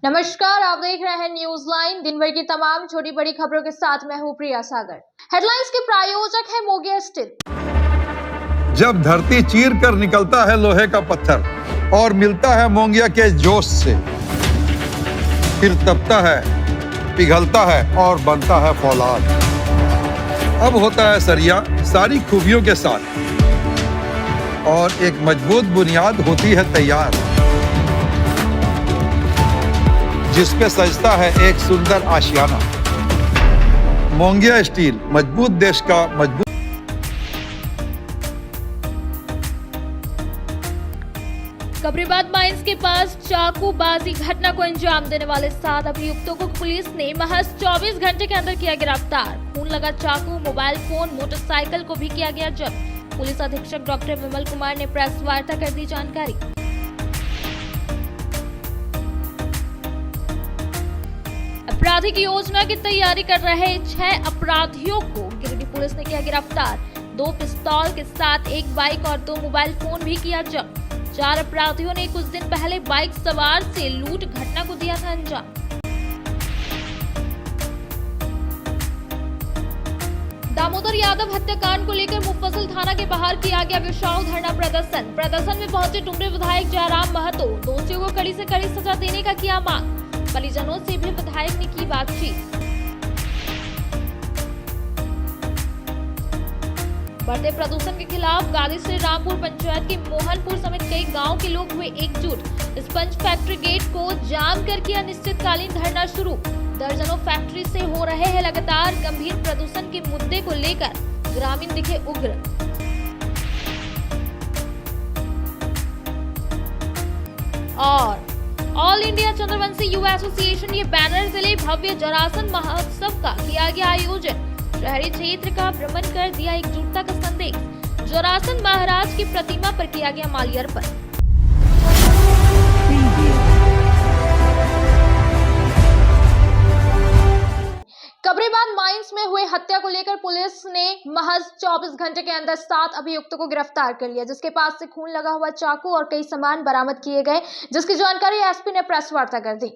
नमस्कार, आप देख रहे हैं न्यूज लाइन। दिन भर की तमाम छोटी बड़ी खबरों के साथ मैं हूं प्रिया सागर। हेडलाइंस के प्रायोजक है मोंगिया स्टील। जब धरती चीर कर निकलता है लोहे का पत्थर और मिलता है मोंगिया के जोश से, फिर तपता है, पिघलता है और बनता है फौलाद। अब होता है सरिया सारी खूबियों के साथ और एक मजबूत बुनियाद होती है तैयार, जिस पे सजता है एक सुंदर आशियाना। मोंगिया स्टील, मजबूत देश का मजबूत। कबरीबाद माइंस के पास चाकूबाजी घटना को अंजाम देने वाले 7 अभियुक्तों को पुलिस ने महज 24 घंटे के अंदर किया गिरफ्तार। खून लगा चाकू, मोबाइल फोन, मोटरसाइकिल को भी किया गया जब्त। पुलिस अधीक्षक डॉक्टर विमल कुमार ने प्रेस वार्ता कर दी जानकारी। आपराधिक योजना की तैयारी कर रहे 6 अपराधियों को गिरिडीह पुलिस ने किया गिरफ्तार। 2 पिस्तौल के साथ 1 बाइक और 2 मोबाइल फोन भी किया जब्त। 4 अपराधियों ने कुछ दिन पहले बाइक सवार से लूट घटना को दिया था अंजाम। दामोदर यादव हत्याकांड को लेकर मुफस्सिल थाना के बाहर किया गया विशाल धरना प्रदर्शन में पहुंचे टुमरे विधायक जयराम महतो। दोषियों को कड़ी से कड़ी सजा देने का किया मांग। परिजनों से भी विधायक ने की बातचीत। बढ़ते प्रदूषण के खिलाफ गादी से रामपुर पंचायत के मोहनपुर समेत कई गांव के लोग हुए एकजुट। स्पंज फैक्ट्री गेट को जाम कर किया निश्चितकालीन धरना शुरू। दर्जनों फैक्ट्री से हो रहे हैं लगातार गंभीर प्रदूषण के मुद्दे को लेकर ग्रामीण दिखे उग्र। और ऑल इंडिया चंद्रवंशी युवा एसोसिएशन ये बैनर तले भव्य जरासन महोत्सव का किया गया आयोजन। शहरी क्षेत्र का भ्रमण कर दिया एकजुटता का संदेश। जरासन महाराज की प्रतिमा पर किया गया माल्यार्पण। कबरीबाद माइंस में हुए हत्या को लेकर पुलिस ने महज 24 घंटे के अंदर 7 अभियुक्तों को गिरफ्तार कर लिया, जिसके पास से खून लगा हुआ चाकू और कई सामान बरामद किए गए, जिसकी जानकारी एसपी ने प्रेस वार्ता कर दी।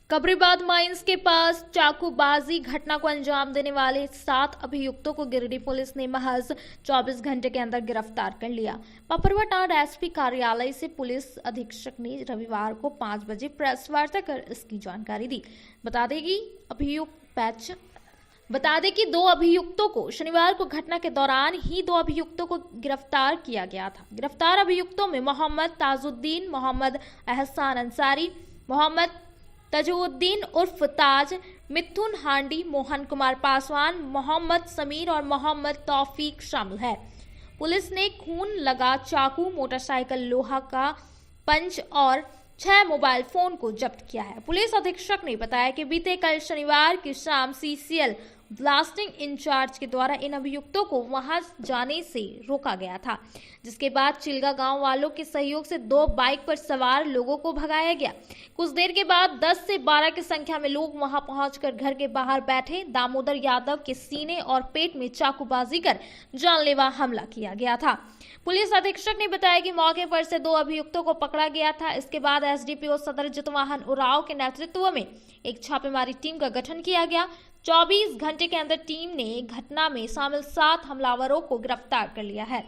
कबरीबाद माइंस के पास चाकूबाजी घटना को अंजाम देने वाले 7 अभियुक्तों को गिरिडीह पुलिस ने महज 24 घंटे के अंदर गिरफ्तार कर लिया। पपरवाटांड एसपी कार्यालय से पुलिस अधीक्षक ने रविवार को 5 बजे प्रेस वार्ता कर इसकी जानकारी दी। बता दें कि 2 अभियुक्तों को शनिवार को घटना के दौरान ही 2 अभियुक्तों को गिरफ्तार किया गया था। गिरफ्तार अभियुक्तों में मोहम्मद ताजुद्दीन, मोहम्मद एहसान अंसारी, मोहम्मद तजुद्दीन उर्फ ताज, मिथुन हांडी, मोहन कुमार पासवान, मोहम्मद समीर और मोहम्मद तौफीक शामिल है। पुलिस ने खून लगा चाकू, मोटरसाइकिल, लोहा का पंच और 6 मोबाइल फोन को जब्त किया है। पुलिस अधीक्षक ने बताया कि बीते कल शनिवार की शाम सीसीएल ब्लास्टिंग इंचार्ज के द्वारा इन अभियुक्तों को वहां जाने से रोका गया था, जिसके बाद चिल्गा गांव वालों के सहयोग से 2 बाइक पर सवार लोगों को भगाया गया। कुछ देर के बाद 10 से 12 की संख्या में लोग वहां पहुंचकर घर के बाहर बैठे दामोदर यादव के सीने और पेट में चाकूबाजी कर जानलेवा हमला किया गया था। पुलिस अधीक्षक ने बताया कि मौके पर से 2 अभियुक्तों को पकड़ा गया था। इसके बाद एसडीपीओ सदर जितवाहन उरांव के नेतृत्व में एक छापेमारी टीम का गठन किया गया। 24 घंटे के अंदर टीम ने घटना में शामिल 7 हमलावरों को गिरफ्तार कर लिया है।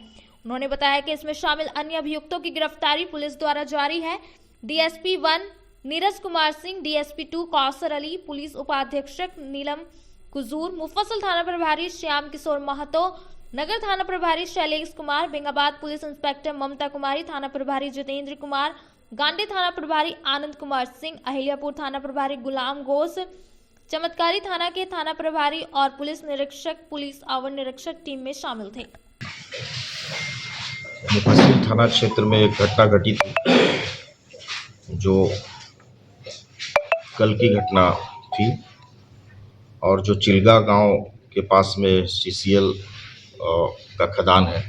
उन्होंने बताया कि इसमें शामिल अन्य अभियुक्तों की गिरफ्तारी पुलिस द्वारा जारी है। DSP 1 Neeraj Kumar Singh, DSP 2 Kausar Ali, police उपाधीक्षक नीलम कुजूर, मुफस्सिल थाना प्रभारी श्याम किशोर महतो, नगर थाना प्रभारी शैलेश कुमार, बेंगाबाद पुलिस इंस्पेक्टर ममता कुमारी, थाना प्रभारी जितेंद्र कुमार, गांडी थाना प्रभारी आनंद कुमार सिंह, अहिल्यापुर थाना प्रभारी गुलाम घोष, चमत्कारी थाना के थाना प्रभारी और पुलिस निरीक्षक, पुलिस अवर निरीक्षक टीम में शामिल थे। मुफस्सिल थाना क्षेत्र में एक घटना घटी थी, जो कल की घटना थी और जो चिल्गा गांव के पास में सीसीएल का खदान है,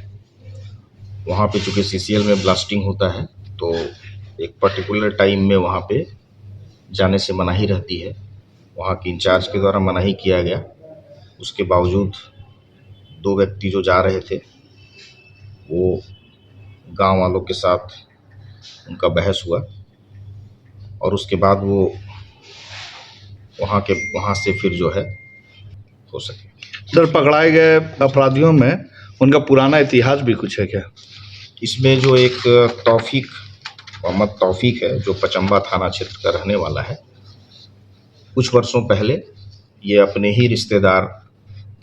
वहाँ पे चूँकि सीसीएल में ब्लास्टिंग होता है तो एक पर्टिकुलर टाइम में वहाँ पे जाने से मनाही रहती है। वहाँ के इंचार्ज के द्वारा मनाही किया गया। उसके बावजूद 2 व्यक्ति जो जा रहे थे वो गांव वालों के साथ उनका बहस हुआ और उसके बाद वो वहाँ से फिर जो है हो सके। सर, पकड़ाए गए अपराधियों में उनका पुराना इतिहास भी कुछ है क्या? इसमें जो एक मोहम्मद तौफीक है, जो पचम्बा थाना क्षेत्र का रहने वाला है, कुछ वर्षों पहले ये अपने ही रिश्तेदार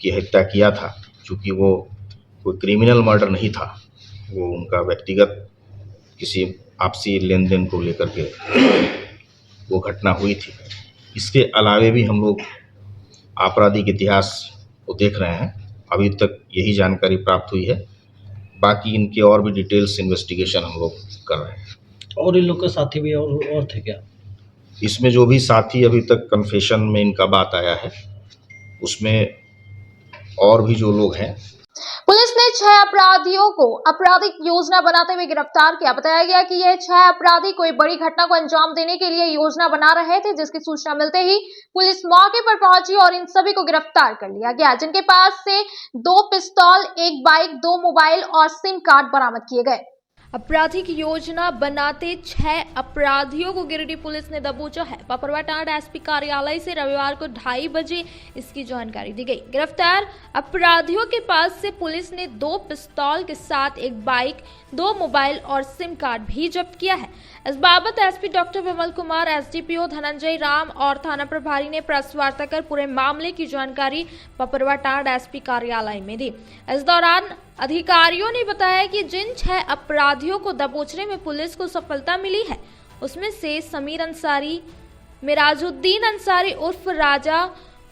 की हत्या किया था। चूँकि वो कोई क्रिमिनल मर्डर नहीं था, वो उनका व्यक्तिगत किसी आपसी लेन देन को लेकर के वो घटना हुई थी। इसके अलावे भी हम लोग आपराधिक इतिहास को देख रहे हैं, अभी तक यही जानकारी प्राप्त हुई है। बाकी इनके और भी डिटेल्स इन्वेस्टिगेशन हम लोग कर रहे हैं। और इन लोग के साथी भी और थे क्या? इसमें जो भी साथी अभी तक कन्फेशन में इनका बात आया है, उसमें और भी जो लोग हैं। पुलिस ने 6 अपराधियों को आपराधिक योजना बनाते हुए गिरफ्तार किया। बताया गया कि यह 6 अपराधी कोई बड़ी घटना को अंजाम देने के लिए योजना बना रहे थे, जिसकी सूचना मिलते ही पुलिस मौके पर पहुंची और इन सभी को गिरफ्तार कर लिया गया, जिनके पास से 2 पिस्तौल, 1 बाइक, 2 मोबाइल और सिम कार्ड बरामद किए गए। आपराधिक योजना बनाते 6 अपराधियों को गिरिडीह पुलिस ने दबोचा है। पपरवाटांड एसपी कार्यालय से रविवार को 2:30 बजे इसकी जानकारी दी गई। गिरफ्तार अपराधियों के पास से पुलिस ने 2 पिस्तौल के साथ 1 बाइक, 2 मोबाइल और सिम कार्ड भी जब्त किया है। इस बाबत SP doctor Vimal Kumar, SDPO Dhananjay Ram और थाना प्रभारी ने प्रेस वार्ता कर पूरे मामले की जानकारी पपरवाटांड एसपी कार्यालय में दी। इस दौरान अधिकारियों ने बताया कि जिन 6 अपराधियों को दबोचने में पुलिस को सफलता मिली है, उसमें से समीर अंसारी, मिराजुद्दीन अंसारी उर्फ राजा,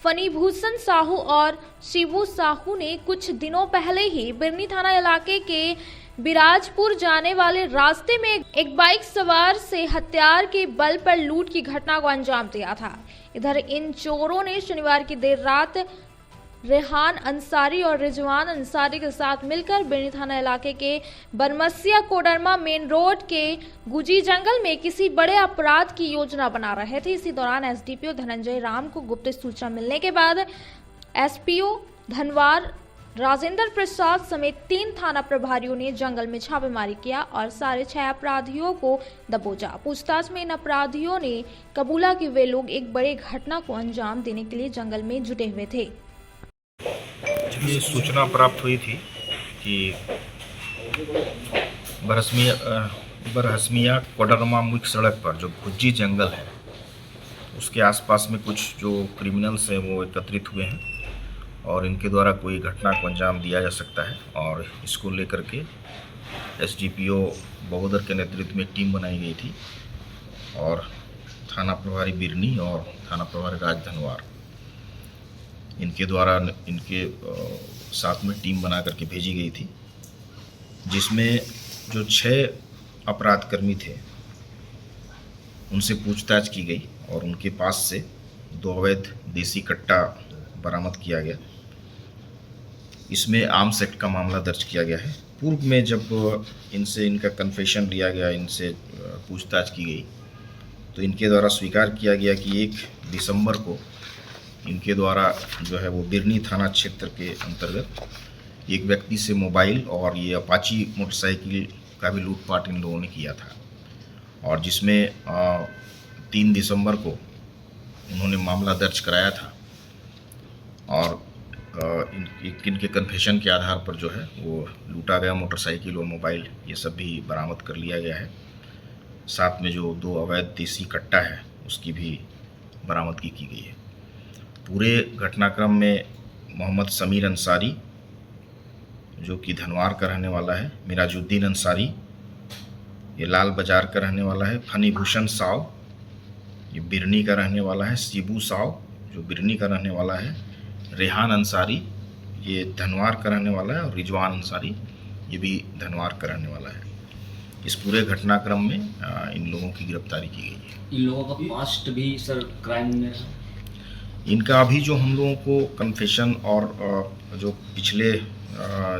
फनीभूषण साहू और शिबू साहू ने कुछ दिनों पहले ही बिरनी थाना इलाके के बिराजपुर जाने वाले रास्ते में एक बाइक सवार से हथियार के बल पर लूट की घटना को अंजाम दिया था। इधर इन चोरों ने शनिवार की देर रात रेहान अंसारी और रिजवान अंसारी के साथ मिलकर बिरनी थाना इलाके के बरमसिया कोडरमा मेन रोड के गुजी जंगल में किसी बड़े अपराध की योजना बना रहे थे। इसी दौरान एसडीपीओ धनंजय राम को गुप्त सूचना मिलने के बाद एसपीओ धनवार राजेंद्र प्रसाद समेत 3 थाना प्रभारियों ने जंगल में छापेमारी किया और सारे 6 अपराधियों को दबोचा। पूछताछ में इन अपराधियों ने कबूला कि वे लोग एक बड़े घटना को अंजाम देने के लिए जंगल में जुटे हुए थे। ये सूचना प्राप्त हुई थी कि बरहसमिया कोडरमा मुख्य सड़क पर जो गुज्जी जंगल है, उसके आसपास में कुछ जो क्रिमिनल्स हैं वो एकत्रित हुए हैं और इनके द्वारा कोई घटना को अंजाम दिया जा सकता है। और इसको लेकर के एसडीपीओ बहोदर के नेतृत्व में टीम बनाई गई थी और थाना प्रभारी बिरनी और थाना प्रभारी राजधनवार, इनके द्वारा इनके साथ में टीम बना करके भेजी गई थी, जिसमें जो 6 अपराधकर्मी थे उनसे पूछताछ की गई और उनके पास से 2 अवैध देसी कट्टा बरामद किया गया। इसमें आर्म्स एक्ट का मामला दर्ज किया गया है। पूर्व में जब इनसे इनका कन्फेशन लिया गया, इनसे पूछताछ की गई, तो इनके द्वारा स्वीकार किया गया कि 1 दिसंबर को इनके द्वारा जो है वो बिरनी थाना क्षेत्र के अंतर्गत एक व्यक्ति से मोबाइल और ये अपाची मोटरसाइकिल का भी लूटपाट इन लोगों ने किया था और जिसमें 3 दिसंबर को उन्होंने मामला दर्ज कराया था और इनके कन्फेशन के आधार पर जो है वो लूटा गया मोटरसाइकिल और मोबाइल ये सब भी बरामद कर लिया गया है। साथ में जो 2 अवैध देसी कट्टा है उसकी भी बरामदगी की गई है। पूरे घटनाक्रम में मोहम्मद समीर अंसारी जो कि धनवार का रहने वाला है, मिराजुद्दीन अंसारी ये लाल बाजार का रहने वाला है, फनीभूषण साव ये बिरनी का रहने वाला है, शिबू साव जो बिरनी का रहने वाला है, रेहान अंसारी ये धनवार का रहने वाला है और रिजवान अंसारी ये भी धनवार का रहने वाला है। इस पूरे घटनाक्रम में इन लोगों की गिरफ्तारी की गई है। इन लोगों का पास्ट भी सर क्राइम में है? इनका अभी जो हम लोगों को कन्फेशन और जो पिछले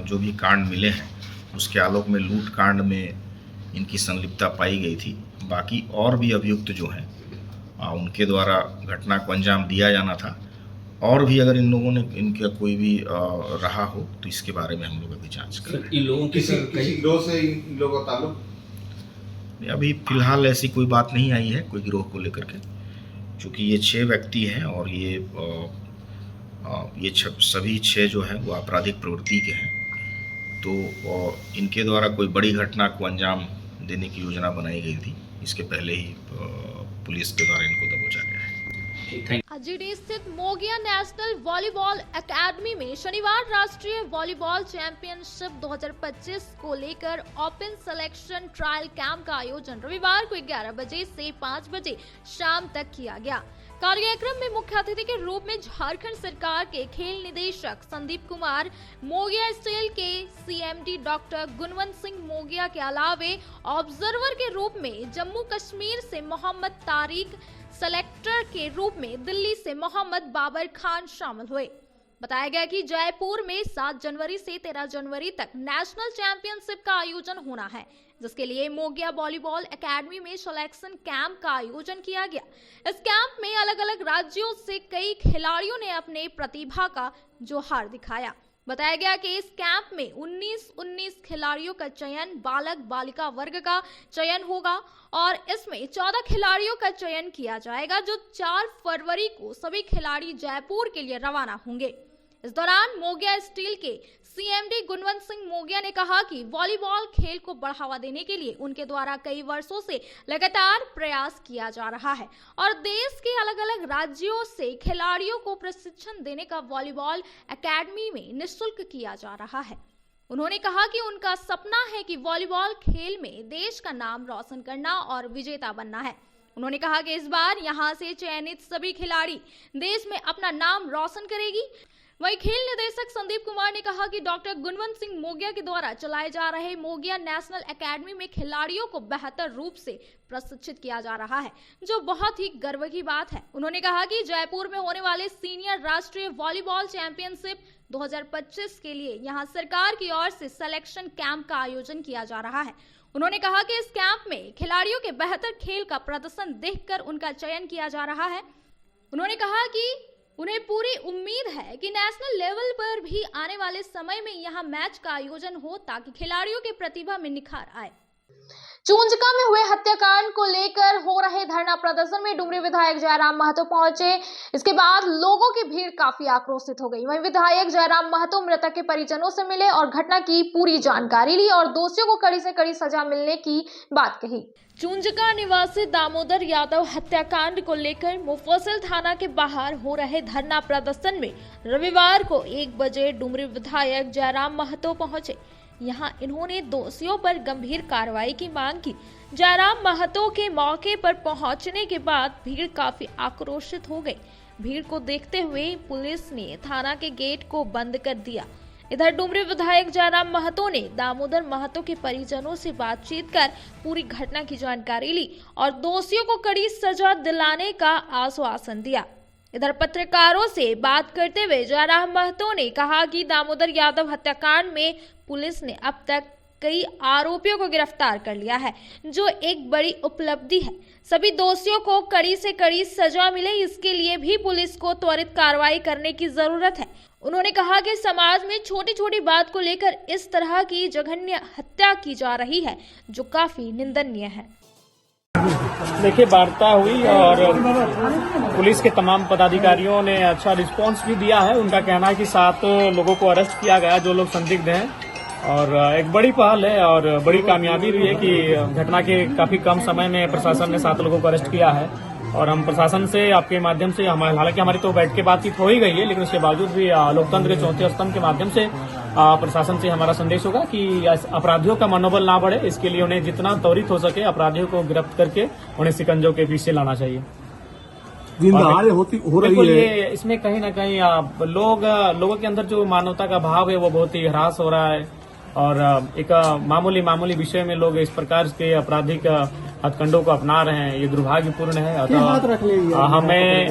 जो भी कांड मिले हैं उसके आलोक में लूट कांड में इनकी संलिप्तता पाई गई थी। बाकी और भी अभियुक्त जो हैं उनके द्वारा घटना को अंजाम दिया जाना था और भी अगर इन लोगों ने इनका कोई भी रहा हो तो इसके बारे में हम लोग अभी जांच कर रहे हैं। इन लोगों की किसी गिरोह से इन लोगों का ताल्लुक? अभी फिलहाल ऐसी कोई बात नहीं आई है कोई गिरोह को लेकर के, चूँकि ये 6 व्यक्ति हैं और ये सभी 6 जो हैं वो आपराधिक प्रवृत्ति के हैं, तो इनके द्वारा कोई बड़ी घटना को अंजाम देने की योजना बनाई गई थी। इसके पहले ही पुलिस के द्वारा इनको दबोचा गया है। जीडी स्थित मोगिया नेशनल वॉलीबॉल एकेडमी में शनिवार राष्ट्रीय वॉलीबॉल चैंपियनशिप 2025 को लेकर ओपन सिलेक्शन ट्रायल कैंप का आयोजन रविवार को 11 बजे से 5 बजे शाम तक किया गया। कार्यक्रम में मुख्य अतिथि के रूप में झारखंड सरकार के खेल निदेशक संदीप कुमार, मोगिया स्टील के सीएमडी डॉक्टर गुणवंत सिंह मोगिया के अलावे ऑब्जर्वर के रूप में जम्मू कश्मीर से मोहम्मद तारिक, सेलेक्टर के रूप में दिल्ली से मोहम्मद बाबर खान शामिल हुए। बताया गया कि जयपुर में 7 जनवरी से 13 जनवरी तक नेशनल चैंपियनशिप का आयोजन होना है, जिसके लिए मोगिया वॉलीबॉल एकेडमी में सिलेक्शन कैंप का आयोजन किया गया। इस कैंप में अलग अलग राज्यों से कई खिलाड़ियों ने अपने प्रतिभा का जोहार दिखाया। बताया गया कि इस कैंप में 19 खिलाड़ियों का चयन बालक बालिका वर्ग का चयन होगा और इसमें 14 खिलाड़ियों का चयन किया जाएगा, जो 4 फरवरी को सभी खिलाड़ी जयपुर के लिए रवाना होंगे। इस दौरान मोगिया स्टील के सीएमडी गुणवंत सिंह मोगिया ने कहा कि वॉलीबॉल खेल को बढ़ावा देने के लिए उनके द्वारा कई वर्षों से लगातार प्रयास किया जा रहा है और देश के अलग अलग राज्यों से खिलाड़ियों को प्रशिक्षण देने का वॉलीबॉल एकेडमी में निःशुल्क किया जा रहा है। उन्होंने कहा कि उनका सपना है कि वॉलीबॉल खेल में देश का नाम रोशन करना और विजेता बनना है। उन्होंने कहा कि इस बार यहां से चयनित सभी खिलाड़ी देश में अपना नाम रोशन करेगी। वहीं खेल निदेशक संदीप कुमार ने कहा कि डॉक्टर गुणवंत सिंह मोगिया के द्वारा चलाए जा रहे मोगिया नेशनल एकेडमी में खिलाड़ियों को बेहतर रूप से प्रशिक्षित किया जा रहा है, जो बहुत ही गर्व की बात है। उन्होंने कहा कि जयपुर में होने वाले सीनियर राष्ट्रीय वॉलीबॉल चैंपियनशिप 2025 के लिए यहां सरकार की ओर से सिलेक्शन कैंप का आयोजन किया जा रहा है। उन्होंने कहा कि इस कैंप में खिलाड़ियों के बेहतर खेल का प्रदर्शन देखकर उनका चयन किया जा रहा है। उन्होंने कहा कि उन्हें पूरी उम्मीद है कि नेशनल लेवल पर भी आने वाले समय में यहां मैच का आयोजन हो ताकि खिलाड़ियों की प्रतिभा में निखार आए। चूंजका में हुए हत्याकांड को लेकर हो रहे धरना प्रदर्शन में डुमरी विधायक जयराम महतो पहुंचे। इसके बाद लोगों की भीड़ काफी आक्रोशित हो गई। वहीं विधायक जयराम महतो मृतक के परिजनों से मिले और घटना की पूरी जानकारी ली और दोषियों को कड़ी से कड़ी सजा मिलने की बात कही। चूंजका निवासी दामोदर यादव हत्याकांड को लेकर मुफस्सिल थाना के बाहर हो रहे धरना प्रदर्शन में रविवार को 1 बजे डुमरी विधायक जयराम महतो पहुंचे। यहां इन्होंने दोषियों पर गंभीर कार्रवाई की मांग की। जयराम महतो के मौके पर पहुंचने के बाद भीड़ काफी आक्रोशित हो गई। भीड़ को देखते हुए पुलिस ने थाना के गेट को बंद कर दिया। इधर डुमरी विधायक जयराम महतो ने दामोदर महतो के परिजनों से बातचीत कर पूरी घटना की जानकारी ली और दोषियों को कड़ी सजा दिलाने का आश्वासन दिया। इधर पत्रकारों से बात करते हुए जयराम महतो ने कहा कि दामोदर यादव हत्याकांड में पुलिस ने अब तक कई आरोपियों को गिरफ्तार कर लिया है, जो एक बड़ी उपलब्धि है। सभी दोषियों को कड़ी से कड़ी सजा मिले, इसके लिए भी पुलिस को त्वरित कार्रवाई करने की जरूरत है। उन्होंने कहा कि समाज में छोटी छोटी बात को लेकर इस तरह की जघन्य हत्या की जा रही है, जो काफी निंदनीय है। देखिए, वार्ता हुई और पुलिस के तमाम पदाधिकारियों ने अच्छा रिस्पांस भी दिया है। उनका कहना है कि 7 लोगों को अरेस्ट किया गया जो लोग संदिग्ध हैं और एक बड़ी पहल है और बड़ी कामयाबी भी है कि घटना के काफी कम समय में प्रशासन ने 7 लोगों को अरेस्ट किया है। और हम प्रशासन से आपके माध्यम से हालांकि हमारी तो बैठ के बातचीत हो ही गई है, लेकिन उसके बावजूद भी लोकतंत्र के चौथे स्तंभ के माध्यम से प्रशासन से हमारा संदेश होगा कि अपराधियों का मनोबल ना बढ़े, इसके लिए उन्हें जितना त्वरित हो सके अपराधियों को गिरफ्त करके उन्हें शिकंजों के पीछे लाना चाहिए। हो रही है इसमें कहीं ना कहीं लोगों के अंदर जो मानवता का भाव है वो बहुत ही ह्रास हो रहा है और एक मामूली विषय में लोग इस प्रकार के आपराधिक हथकंडों को अपना रहे हैं। ये दुर्भाग्यपूर्ण है। अतः हमें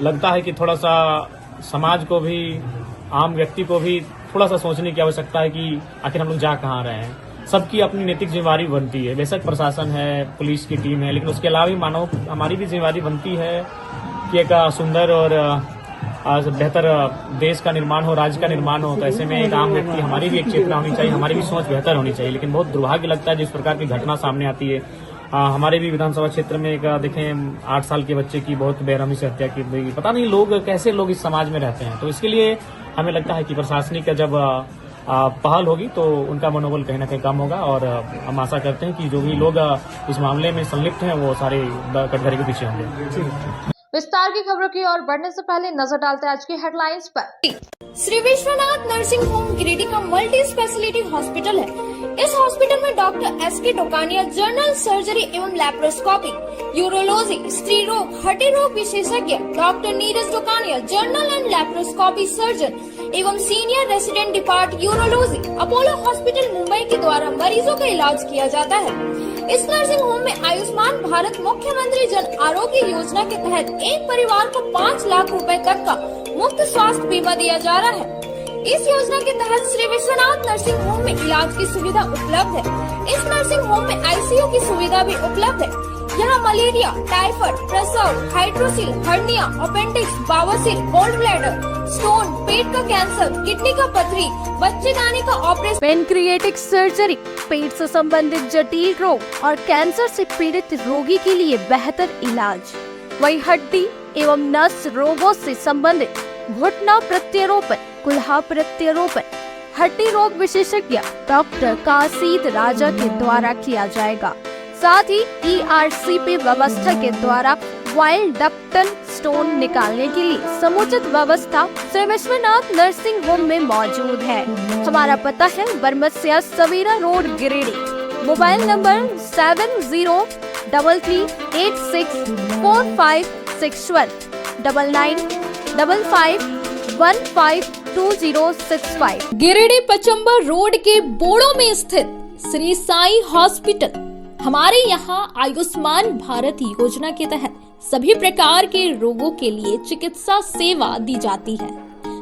लगता है कि थोड़ा सा समाज को भी, आम व्यक्ति को भी थोड़ा सा सोचने की आवश्यकता है कि आखिर हम लोग जा कहाँ रहे हैं। सबकी अपनी नैतिक जिम्मेवारी बनती है। बेशक प्रशासन है, पुलिस की टीम है, लेकिन उसके अलावा भी हमारी भी जिम्मेवारी बनती है कि एक सुंदर और बेहतर देश का निर्माण हो, राज्य का निर्माण हो। तो ऐसे में एक आम व्यक्ति, हमारी भी एक चेतना होनी चाहिए, हमारी भी सोच बेहतर होनी चाहिए। लेकिन बहुत दुर्भाग्य लगता है जिस प्रकार की घटना सामने आती है। हमारे भी विधानसभा क्षेत्र में एक देखें 8 साल के बच्चे की बहुत बेरहमी से हत्या की गई। पता नहीं लोग कैसे लोग इस समाज में रहते हैं। तो इसके लिए हमें लगता है कि प्रशासनिक का जब पहल होगी तो उनका मनोबल कहीं ना कहीं कम होगा। और हम आशा करते हैं कि जो भी लोग इस मामले में संलिप्त हैं वो सारे कटघरे के पीछे होंगे। विस्तार की खबरों की ओर बढ़ने से पहले नजर डालते हैं आज की हेडलाइंस पर। श्री विश्वनाथ नर्सिंग होम गिरिडीह का मल्टी स्पेशलिटी हॉस्पिटल है। इस हॉस्पिटल में doctor S K Tokania general surgery एवं लैप्रोस्कोपी, यूरोलॉजी, स्त्री रोग, हड्डी रोग विशेषज्ञ, doctor Neeraj Tokania general and laparoscopy surgeon एवं senior resident depart urology, Apollo hospital Mumbai के द्वारा मरीजों का इलाज किया जाता है। इस नर्सिंग होम में आयुष्मान भारत मुख्यमंत्री जन आरोग्य योजना के तहत एक परिवार को 5 लाख रुपए तक का मुफ्त स्वास्थ्य बीमा दिया जा रहा है। इस योजना के तहत श्री विश्वनाथ नर्सिंग होम में इलाज की सुविधा उपलब्ध है। इस नर्सिंग होम में आईसीयू की सुविधा भी उपलब्ध है। यहाँ मलेरिया, टाइफाइड, प्रसव, हाइड्रोसिल, हर्निया, अपेंडिक्स, बवासीर, गोल्ड ब्लैडर, स्टोन, पेट का कैंसर, किडनी का पथरी, बच्चेदानी का ऑपरेशन, पेनक्रिएटिक सर्जरी, पेट से संबंधित जटिल रोग और कैंसर से पीड़ित रोगी के लिए बेहतर इलाज। वही हड्डी एवं नस रोगों से संबंधित घुटना प्रत्यारोपण, कुल्हा प्रत्यारोपण, हड्डी रोग विशेषज्ञ डॉक्टर कासिद राजा के द्वारा किया जाएगा। साथ ही ERCP व्यवस्था के द्वारा वाइल्ड डक्टल स्टोन निकालने के लिए समुचित व्यवस्था श्री विश्वनाथ नर्सिंग होम में मौजूद है। हमारा पता है Baramsia Savera road Giridih. Mobile number 7036864561 9955152065। Giridih Pachambar road के बोड़ो में स्थित श्री साई हॉस्पिटल। हमारे यहाँ आयुष्मान भारत योजना के तहत सभी प्रकार के रोगों के लिए चिकित्सा सेवा दी जाती है।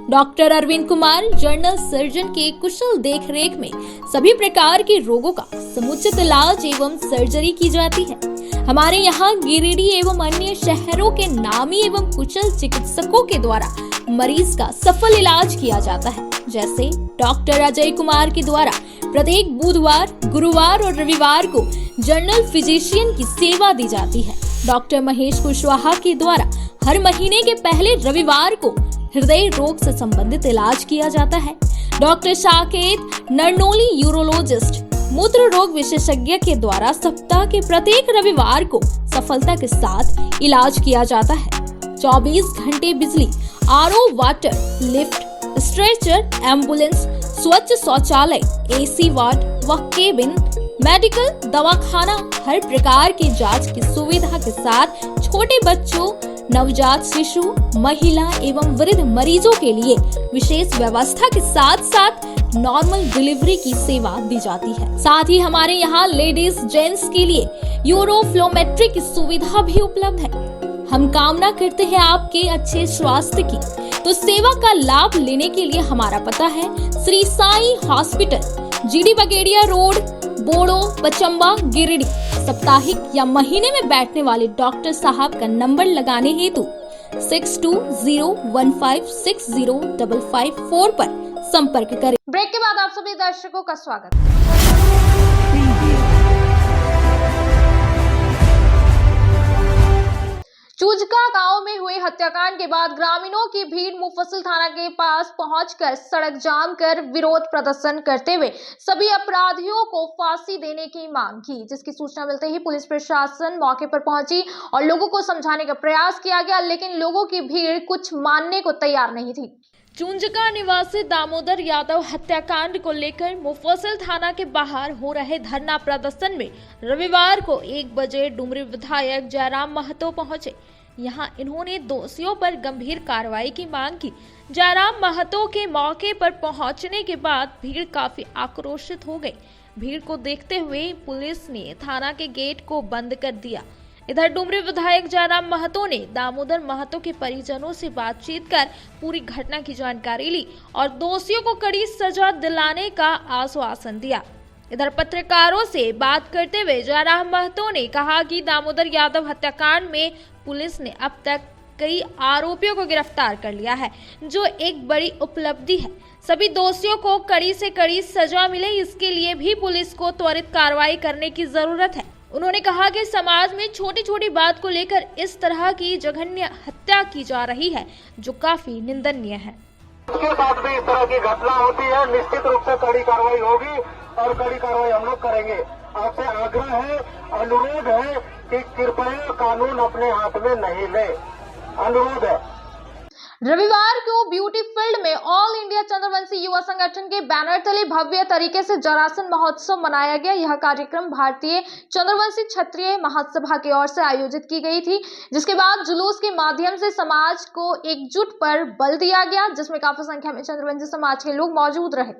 Doctor Arvind Kumar general surgeon के कुशल देखरेख में सभी प्रकार के रोगों का समुचित इलाज एवं सर्जरी की जाती है। हमारे यहाँ गिरिडीह एवं अन्य शहरों के नामी एवं कुशल चिकित्सकों के द्वारा मरीज का सफल इलाज किया जाता है। जैसे डॉक्टर अजय कुमार के द्वारा प्रत्येक बुधवार, गुरुवार और रविवार को जनरल फिजिशियन की सेवा दी जाती है। डॉक्टर महेश कुशवाहा के द्वारा हर महीने के पहले रविवार को हृदय रोग से संबंधित इलाज किया जाता है। डॉक्टर साकेत नरनोली यूरोलॉजिस्ट मूत्र रोग विशेषज्ञ के द्वारा सप्ताह के प्रत्येक रविवार को सफलता के साथ इलाज किया जाता है। 24 घंटे बिजली, RO water, lift, stretcher, ambulance, स्वच्छ शौचालय, AC वार्ड व केबिन, मेडिकल, दवाखाना, हर प्रकार की जांच की सुविधा के साथ छोटे बच्चों, नवजात शिशु, महिला एवं वृद्ध मरीजों के लिए विशेष व्यवस्था के साथ साथ नॉर्मल डिलीवरी की सेवा दी जाती है। साथ ही हमारे यहाँ लेडीज जेंट्स के लिए यूरोफ्लोमेट्री की सुविधा भी उपलब्ध है। हम कामना करते हैं आपके अच्छे स्वास्थ्य की। तो सेवा का लाभ लेने के लिए हमारा पता है Shri Sai hospital, GD Bagedia road, Bodo, Pachamba, Giridih. साप्ताहिक या महीने में बैठने वाले डॉक्टर साहब का नंबर लगाने हेतु 6201560554 पर संपर्क करें। ब्रेक के बाद आप सभी दर्शकों का स्वागत है। चूजका गांव में हुए हत्याकांड के बाद ग्रामीणों की भीड़ मुफस्सिल थाना के पास पहुंचकर सड़क जाम कर विरोध प्रदर्शन करते हुए सभी अपराधियों को फांसी देने की मांग की, जिसकी सूचना मिलते ही पुलिस प्रशासन मौके पर पहुंची और लोगों को समझाने का प्रयास किया गया, लेकिन लोगों की भीड़ कुछ मानने को तैयार नहीं थी। चूंजका निवासी दामोदर यादव हत्याकांड को लेकर मुफस्सिल थाना के बाहर हो रहे धरना प्रदर्शन में रविवार को 1 बजे डुमरी विधायक जयराम महतो पहुंचे। यहां इन्होंने दोषियों पर गंभीर कार्रवाई की मांग की। जयराम महतो के मौके पर पहुंचने के बाद भीड़ काफी आक्रोशित हो गई। भीड़ को देखते हुए पुलिस ने थाना के गेट को बंद कर दिया। इधर डुमरी विधायक जयराम महतो ने दामोदर महतो के परिजनों से बातचीत कर पूरी घटना की जानकारी ली और दोषियों को कड़ी सजा दिलाने का आश्वासन दिया। इधर पत्रकारों से बात करते हुए जयराम महतो ने कहा कि दामोदर यादव हत्याकांड में पुलिस ने अब तक कई आरोपियों को गिरफ्तार कर लिया है, जो एक बड़ी उपलब्धि है। सभी दोषियों को कड़ी से कड़ी सजा मिले, इसके लिए भी पुलिस को त्वरित कार्रवाई करने की जरूरत है। उन्होंने कहा कि समाज में छोटी छोटी बात को लेकर इस तरह की जघन्य हत्या की जा रही है, जो काफी निंदनीय है। उसके साथ भी इस तरह की घटना होती है, निश्चित रूप से कड़ी कार्रवाई होगी और कड़ी कार्रवाई हम लोग करेंगे। आपसे आग्रह है, अनुरोध है कि कृपया कानून अपने हाथ में नहीं ले, अनुरोध है। रविवार को ब्यूटी फील्ड में ऑल इंडिया चंद्रवंशी युवा संगठन के बैनर तले भव्य तरीके से जरासन महोत्सव मनाया गया। यह कार्यक्रम भारतीय चंद्रवंशी क्षत्रिय महासभा की ओर से आयोजित की गई थी, जिसके बाद जुलूस के माध्यम से समाज को एकजुट पर बल दिया गया, जिसमें काफी संख्या में चंद्रवंशी समाज के लोग मौजूद रहे।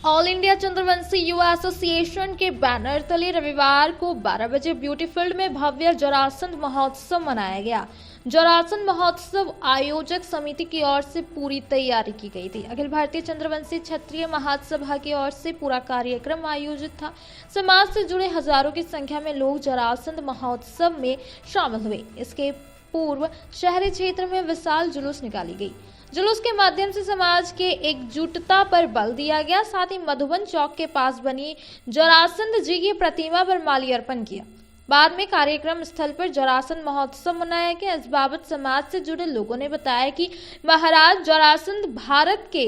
ऑल इंडिया चंद्रवंशी युवा एसोसिएशन के बैनर तले रविवार को 12 बजे ब्यूटी फील्ड में भव्य जरासन महोत्सव मनाया गया। जरासन महोत्सव आयोजक समिति की ओर से पूरी तैयारी की गई थी। अखिल भारतीय चंद्रवंशी क्षत्रिय महासभा की ओर से पूरा कार्यक्रम आयोजित था। समाज से जुड़े हजारों की संख्या में लोग जरासन महोत्सव में शामिल हुए। इसके पूर्व शहरी क्षेत्र में विशाल जुलूस निकाली गई। जुलूस के माध्यम से समाज के एकजुटता पर बल दिया गया। साथ ही मधुबन चौक के पास बनी जरासंध जी की प्रतिमा पर माल्यार्पण किया। बाद में कार्यक्रम स्थल पर जरासन महोत्सव मनाया गया। इस बाबत समाज से जुड़े लोगों ने बताया कि महाराज जरासंध भारत के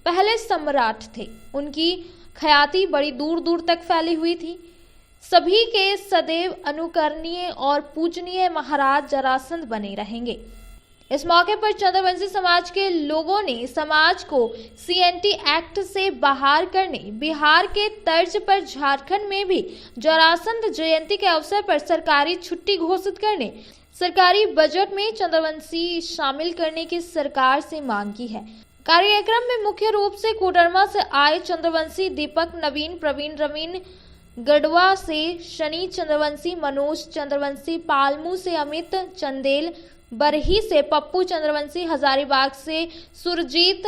पहले सम्राट थे। उनकी ख्याति बड़ी दूर दूर तक फैली हुई थी। सभी के सदैव अनुकरणीय और पूजनीय महाराज जरासंध बने रहेंगे। इस मौके पर चंद्रवंशी समाज के लोगों ने समाज को CNT एक्ट से बाहर करने, बिहार के तर्ज पर झारखंड में भी जरासंध जयंती के अवसर पर सरकारी छुट्टी घोषित करने, सरकारी बजट में चंद्रवंशी शामिल करने की सरकार से मांग की है। कार्यक्रम में मुख्य रूप से कोडरमा से आए चंद्रवंशी दीपक, नवीन, प्रवीण, रवीन, गढ़वा से शनि चंद्रवंशी, मनोज चंद्रवंशी, पालमू से अमित, चंदेल, बरही से पप्पू चंद्रवंशी, हजारीबाग से सुरजीत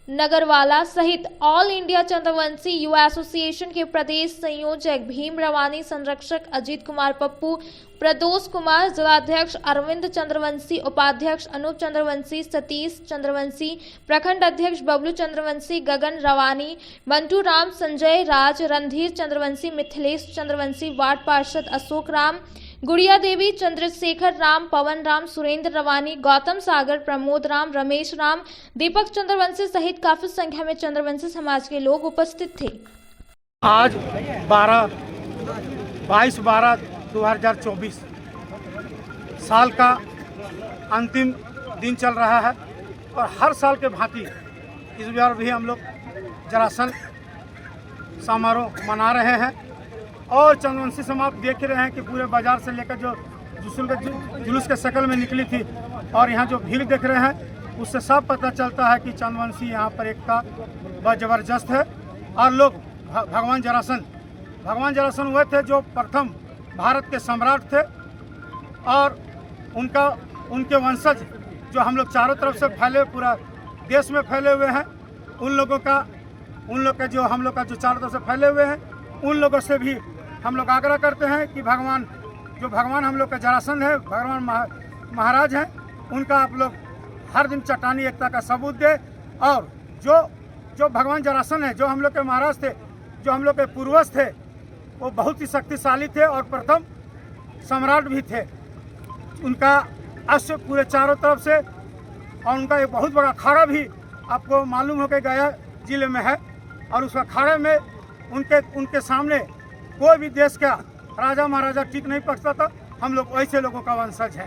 नगरवाला सहित ऑल इंडिया चंद्रवंशी युवा एसोसिएशन के प्रदेश संयोजक भीम रवानी, संरक्षक अजीत कुमार पप्पू, प्रदोष कुमार, जिलाध्यक्ष अरविंद चंद्रवंशी, उपाध्यक्ष अनूप चंद्रवंशी, सतीश चंद्रवंशी, प्रखंड अध्यक्ष बबलू चंद्रवंशी, गगन रवानी, मंटू राम, संजय राज, रणधीर चंद्रवंशी, मिथिलेश चंद्रवंशी, वार्ड पार्षद अशोक राम, गुड़िया देवी, चंद्रशेखर राम, पवन राम, सुरेंद्र रवानी, गौतम सागर, प्रमोद राम, रमेश राम, दीपक चंद्रवंशी सहित काफी संख्या में चंद्रवंशी समाज के लोग उपस्थित थे। आज 22/12/2024 साल का अंतिम दिन चल रहा है और हर साल के भांति इस बार भी हम लोग जरासन समारोह मना रहे हैं। और चंद्रवंशी समाज देख रहे हैं कि पूरे बाजार से लेकर जो जुलूस के शक्ल में निकली थी और यहाँ जो भीड़ देख रहे हैं, उससे सब पता चलता है कि चंद्रवंशी यहाँ पर एकता बहुत ज़बरदस्त है। और लोग भगवान जरासन हुए थे जो प्रथम भारत के सम्राट थे और उनके वंशज जो हम लोग चारों तरफ से फैले, पूरा देश में फैले हुए हैं, उन लोग का जो चारों तरफ से फैले हुए हैं, उन लोगों से भी हम लोग आग्रह करते हैं कि भगवान हम लोग का जरासंध है, भगवान महाराज हैं, उनका आप लोग हर दिन चट्टानी एकता का सबूत दे। और जो भगवान जरासंध है, जो हम लोग के महाराज थे, जो हम लोग के पूर्वज थे, वो बहुत ही शक्तिशाली थे और प्रथम सम्राट भी थे। उनका अश्व पूरे चारों तरफ से, और उनका एक बहुत बड़ा अखाड़ा भी आपको मालूम हो के गया जिले में है। और उस अखाड़े में उनके सामने कोई भी देश का राजा महाराजा टिक नहीं पकता था। हम लोग ऐसे लोगों का वंशज है।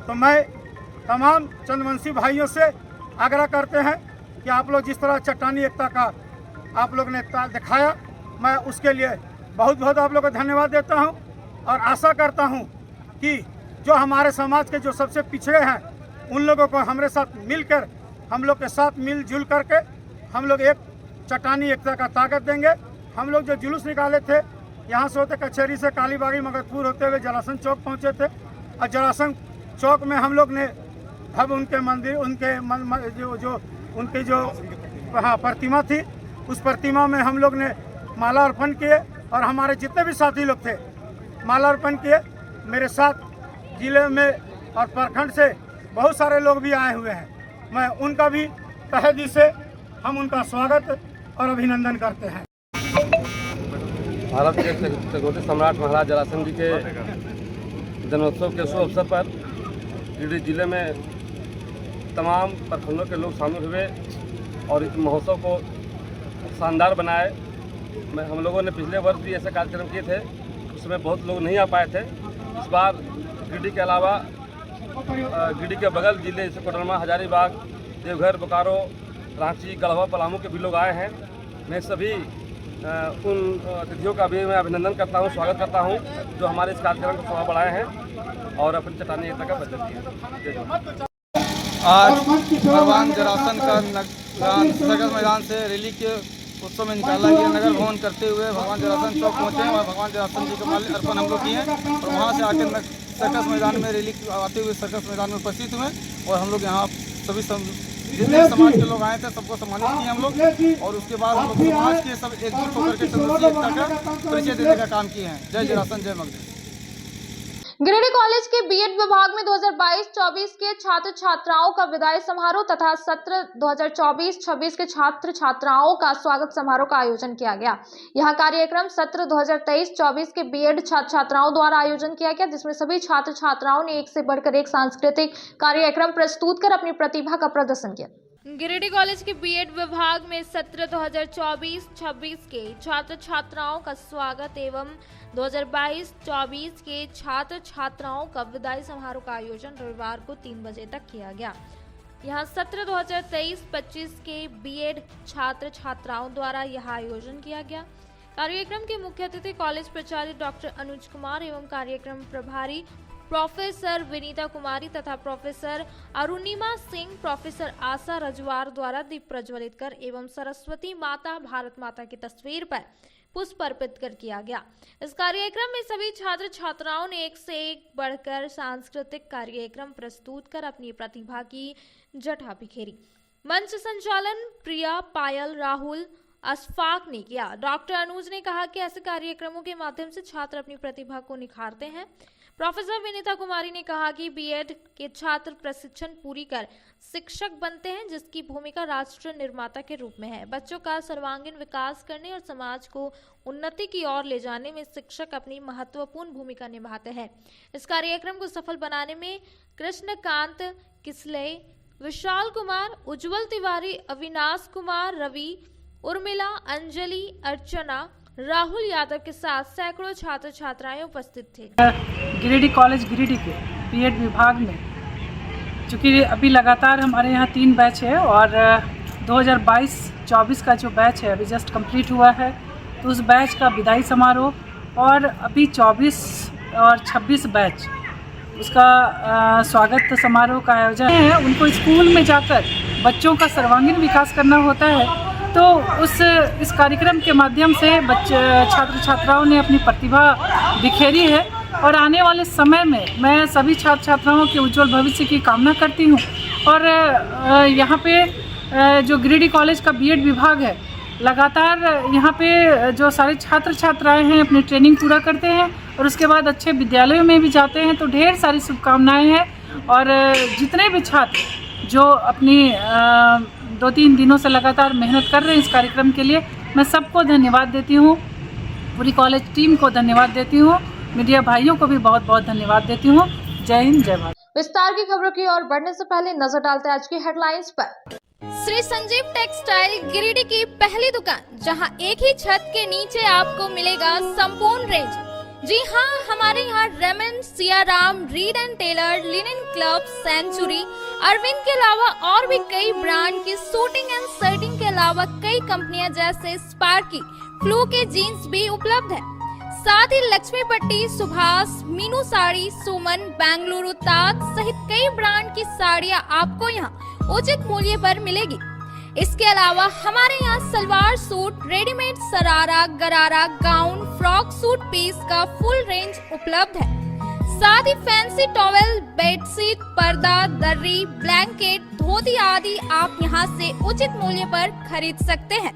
तो मैं तमाम चंद्रवंशी भाइयों से आग्रह करते हैं कि आप लोग जिस तरह चट्टानी एकता का आप लोग ने दिखाया, मैं उसके लिए बहुत बहुत आप लोग को धन्यवाद देता हूं और आशा करता हूं कि जो हमारे समाज के जो सबसे पिछड़े हैं, उन लोगों को हमारे साथ मिलकर, हम लोग के साथ मिलजुल करके हम लोग एक चट्टानी एकता का ताकत देंगे। हम लोग जो जुलूस निकाले थे, यहाँ से होते कचहरी से कालीबागी मगरपुर होते हुए जरासन चौक पहुँचे थे और जरासन चौक में हम लोग ने अब उनके मंदिर, उनकी जो प्रतिमा थी, उस प्रतिमा में हम लोग ने माला अर्पण किए और हमारे जितने भी साथी लोग थे माला अर्पण किए। मेरे साथ जिले में और प्रखंड से बहुत सारे लोग भी आए हुए हैं। मैं उनका भी तहे दिल से हम उनका स्वागत और अभिनंदन करते हैं। भारत के चक्रवर्ती सम्राट महाराज जरासंध जी के जन्मोत्सव के शुभ अवसर पर गिरिडीह जिले में तमाम प्रखंडों के लोग शामिल हुए और इस महोत्सव को शानदार बनाए। हम लोगों ने पिछले वर्ष भी ऐसे कार्यक्रम किए थे, उसमें बहुत लोग नहीं आ पाए थे। इस बार गिरिडीह के अलावा गिरिडीह के बगल जिले जैसे कोडरमा, हजारीबाग, देवघर, बोकारो, रांची, गढ़वा, पलामू के भी लोग आए हैं। मैं सभी उन अतिथियों का भी मैं अभिनंदन करता हूं, स्वागत करता हूं, जो हमारे इस कार्यक्रम को शोभा बढ़ाए हैं और अपनी चट्टानी एकता का परिचय दिए। आज भगवान जरासंध का सर्कस मैदान से रैली के उत्सव में निकाला गया। नगर भ्रमण करते हुए भगवान जरासंध चौक पहुँचे हैं और भगवान जरासंध जी को माल्य अर्पण हम लोग किए हैं और वहाँ से आकर सर्कस मैदान में रैली आते हुए सर्कस मैदान में उपस्थित हुए और हम लोग यहाँ सभी जितने समाज के लोग आए थे सबको सम्मानित किए हम लोग और उसके बाद हम लोग समाज के सब एकजुट होकर के चंद्रवती एकता का परिचय देने का काम किए हैं। जय जरासंध, जय मगध। गिरिडीह कॉलेज के बीएड विभाग में 2022-24 के छात्र छात्राओं का विदाई समारोह तथा सत्र 2024-26 के छात्र छात्राओं का स्वागत समारोह का आयोजन किया गया। यह कार्यक्रम सत्र 2023-24 के बीएड छात्र छात्राओं द्वारा आयोजन किया गया, जिसमें सभी छात्र छात्राओं ने एक से बढ़कर एक सांस्कृतिक कार्यक्रम प्रस्तुत कर अपनी प्रतिभा का प्रदर्शन किया। गिरिडीह कॉलेज के बीएड विभाग में सत्र 2024-26 के छात्र छात्राओं का स्वागत एवं 2022-24 के छात्र छात्राओं का विदाई समारोह का आयोजन रविवार को 3 बजे तक किया गया। यहां सत्र 2023-25 के बीएड छात्र छात्राओं द्वारा यह आयोजन किया गया। कार्यक्रम के मुख्य अतिथि कॉलेज प्राचार्य डॉक्टर अनुज कुमार एवं कार्यक्रम प्रभारी प्रोफेसर विनीता कुमारी तथा प्रोफेसर अरुणिमा सिंह, प्रोफेसर आशा रजवार द्वारा दीप प्रज्वलित कर एवं सरस्वती माता, भारत माता की तस्वीर पर पुष्प अर्पित कर किया गया। इस कार्यक्रम में सभी छात्र छात्राओं ने एक से एक बढ़कर सांस्कृतिक कार्यक्रम प्रस्तुत कर अपनी प्रतिभा की जटा बिखेरी। मंच संचालन प्रिया, पायल, राहुल, अशफाक ने किया। डॉक्टर अनुज ने कहा कि ऐसे कार्यक्रमों के माध्यम से छात्र अपनी प्रतिभा को निखारते हैं। प्रोफेसर विनीता कुमारी ने कहा कि बीएड के छात्र प्रशिक्षण पूरी कर शिक्षक बनते हैं, जिसकी भूमिका राष्ट्र निर्माता के रूप में है। बच्चों का सर्वांगीण विकास करने और समाज को उन्नति की ओर ले जाने में शिक्षक अपनी महत्वपूर्ण भूमिका निभाते हैं। इस कार्यक्रम को सफल बनाने में कृष्णकांत किसले, विशाल कुमार, उज्जवल तिवारी, अविनाश कुमार, रवि, उर्मिला, अंजलि, अर्चना, राहुल यादव के साथ सैकड़ों छात्र छात्राएं उपस्थित थे। गिरिडीह कॉलेज गिरिडीह के बीएड विभाग में चूँकि अभी लगातार हमारे यहाँ 3 बैच है और 2022-24 का जो बैच है अभी जस्ट कंप्लीट हुआ है, तो उस बैच का विदाई समारोह और अभी 24 और 26 बैच उसका स्वागत समारोह का आयोजन है। उनको स्कूल में जाकर बच्चों का सर्वांगीण विकास करना होता है, तो इस कार्यक्रम के माध्यम से छात्र छात्राओं ने अपनी प्रतिभा बिखेरी है और आने वाले समय में मैं सभी छात्र छात्राओं के उज्जवल भविष्य की कामना करती हूँ। और यहाँ पे जो गिरिडीह कॉलेज का बीएड विभाग है, लगातार यहाँ पे जो सारे छात्र छात्राएं हैं अपनी ट्रेनिंग पूरा करते हैं और उसके बाद अच्छे विद्यालयों में भी जाते हैं, तो ढेर सारी शुभकामनाएँ हैं। और जितने भी छात्र जो अपनी 2-3 दिनों से लगातार मेहनत कर रहे हैं इस कार्यक्रम के लिए, मैं सबको धन्यवाद देती हूँ। पूरी कॉलेज टीम को धन्यवाद देती हूँ, मीडिया भाइयों को भी बहुत बहुत धन्यवाद देती हूँ। जय हिंद, जय भारत। विस्तार की खबरों की ओर बढ़ने से पहले नजर डालते हैं आज की हेडलाइंस पर। श्री संजीव टेक्सटाइल गिरिडीह की पहली दुकान, जहां एक ही छत के नीचे आपको मिलेगा संपूर्ण रेंज। जी हाँ, हमारे यहाँ Raymond, Siyaram, Reid and Taylor, Linen Club, Century, Arvind के अलावा और भी कई ब्रांड की सूटिंग एंड शर्टिंग के अलावा कई कंपनियां जैसे स्पार्की, फ्लू के जीन्स भी उपलब्ध है। साथ ही लक्ष्मी पट्टी, सुभाष, मीनू साड़ी, सुमन, बेंगलुरु ताज सहित कई ब्रांड की साड़ियां आपको यहाँ उचित मूल्य पर मिलेगी। इसके अलावा हमारे यहाँ सलवार सूट, रेडीमेड सरारा, गरारा, गाउन, फ्रॉक सूट पीस का फुल रेंज उपलब्ध है। साथ ही फैंसी टॉवेल, बेडशीट, पर्दा, दर्री, ब्लैंकेट, धोती आदि आप यहाँ से उचित मूल्य पर खरीद सकते हैं।